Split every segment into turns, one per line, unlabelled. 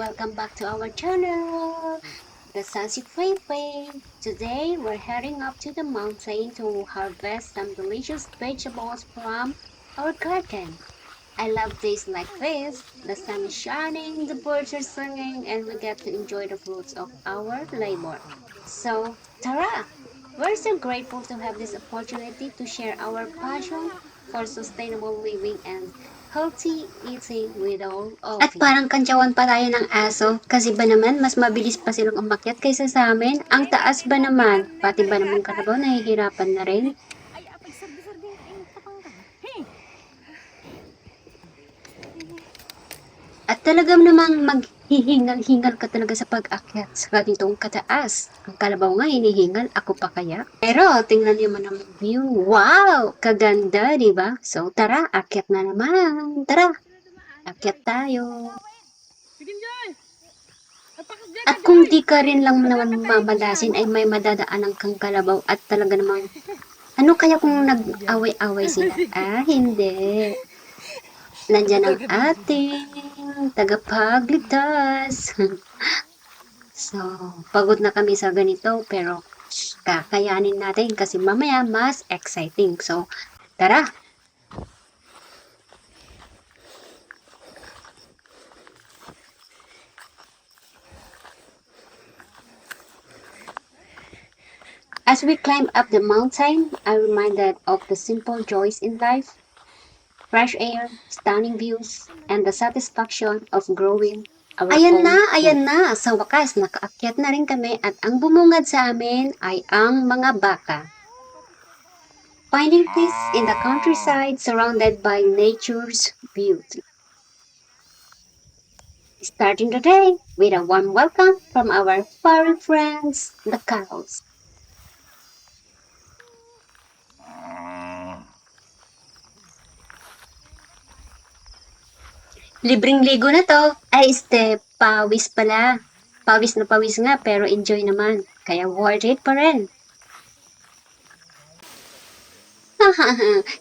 welcome back to our channel, the Sassy Feifei. Today we're heading up to the mountain to harvest some delicious vegetables from our garden. I love days like this. The sun is shining, the birds are singing, and we get to enjoy the fruits of our labor. So, Tara, we're so grateful to have this opportunity to share our passion for sustainable living and healthy eating with all of
At
you.
parang kantyawan pa tayo ng aso, kasi ba naman mas mabilis pa silang umakyat kaysa sa amin? Ang taas ba naman? Pati ba naman karabaw nahihirapan na rin?
Ay, apay sardi-sardi ang tapang ka. Hey!
At talagang namang maghihingal-hingal ka talaga sa pag-akyat sa ganitong kataas. Ang kalabaw nga hinihingal, ako pa kaya? Pero tingnan niyo man ang view. Wow! Kaganda, di ba? So tara, akyat na naman. Tara, akyat tayo.
Sige, Joy! Nagpakas dyan
At
ka,
kung
Joy!
di ka rin lang naman mamalasin ay may madadaanan kang kalabaw at talaga namang ano kaya kung nag-away-away sila? Ah, hindi. Nandyan ang ating tagapagligtas. So, pagod na kami sa ganito pero kakayanin natin kasi mamaya mas exciting. So, tara! As we climb up the mountain, I'm reminded of the simple joys in life. Fresh air, stunning views, and the satisfaction of growing our
Ayan
own
na,
food.
ayan na. Sa wakas, nakaakyat na rin kami at ang bumungad sa amin ay ang mga baka. Finding peace in the countryside surrounded by nature's beauty. Starting the day with a warm welcome from our furry friends, the cows. Libreng ligo na to. Ay, pawis pala. Pawis na pawis nga, pero enjoy naman. Kaya worth it pa rin.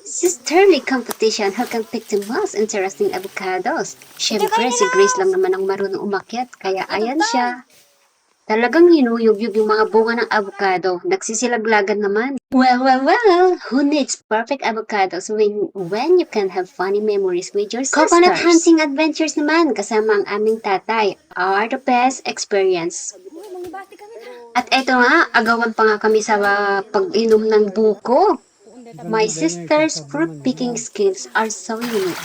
Sisterly competition who can pick the most interesting avocados. Siyempre, si Grace lang naman ang marunong umakyat, kaya ayan siya. Talagang hinuyog-yog yung mga bunga ng avocado. Nagsisilaglagan naman. Well, who needs perfect avocados when you can have funny memories with your sisters? Coconut hunting adventures naman kasama ang aming tatay are the best experience.
Uy, mangibati kami na.
At eto nga, agawan pa nga kami sa pag-inom ng buko. My sister's fruit-picking skills are so unique.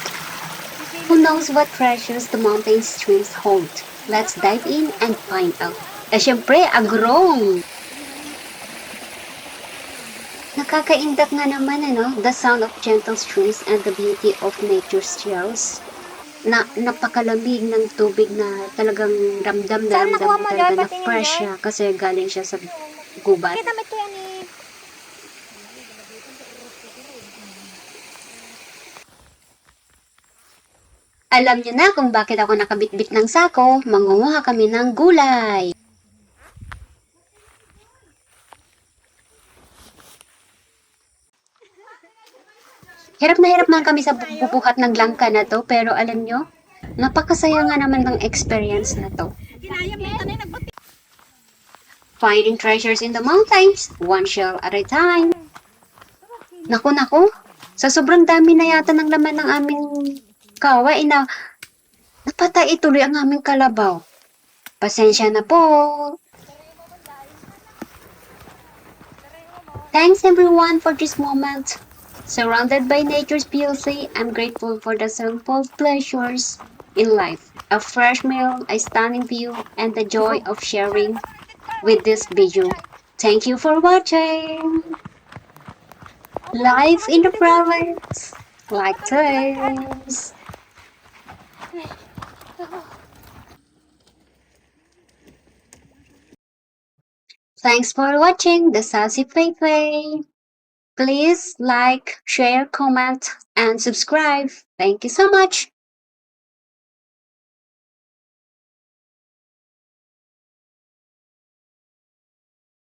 Who knows what treasures the mountain streams hold? Let's dive in and find out. Eh syempre, agrong! Nakakaindak nga naman the sound of gentle streams and the beauty of nature's trails. Napakalamig ng tubig na talagang ramdam na
Saan
ramdam
nakuha
mo
mo,
talaga
Joy?
na
Patingin,
fresh
Joy.
siya kasi galing siya sa gubat.
Kita mo ito yan eh.
Alam niyo na kung bakit ako nakabitbit ng sako, mangunguha kami ng gulay. Hirap na hirap man kami sa bubuhat ng langka na to, pero alam nyo, napakasaya nga naman ng experience na to.
Kinaya mo ito na yung nagbuti.
Finding treasures in the mountains, one shell at a time. Naku, sa sobrang dami na yata ng laman ng aming kaway na napatay ituloy ang aming kalabaw. Pasensya na po. Thanks everyone for this moment. Surrounded by nature's beauty, I'm grateful for the simple pleasures in life. A fresh meal, a stunning view, and the joy of sharing with this video. Thank you for watching. Life in the province, like this. Thanks for watching the Sassy Feifei. Please like, share, comment, and subscribe. Thank you so much.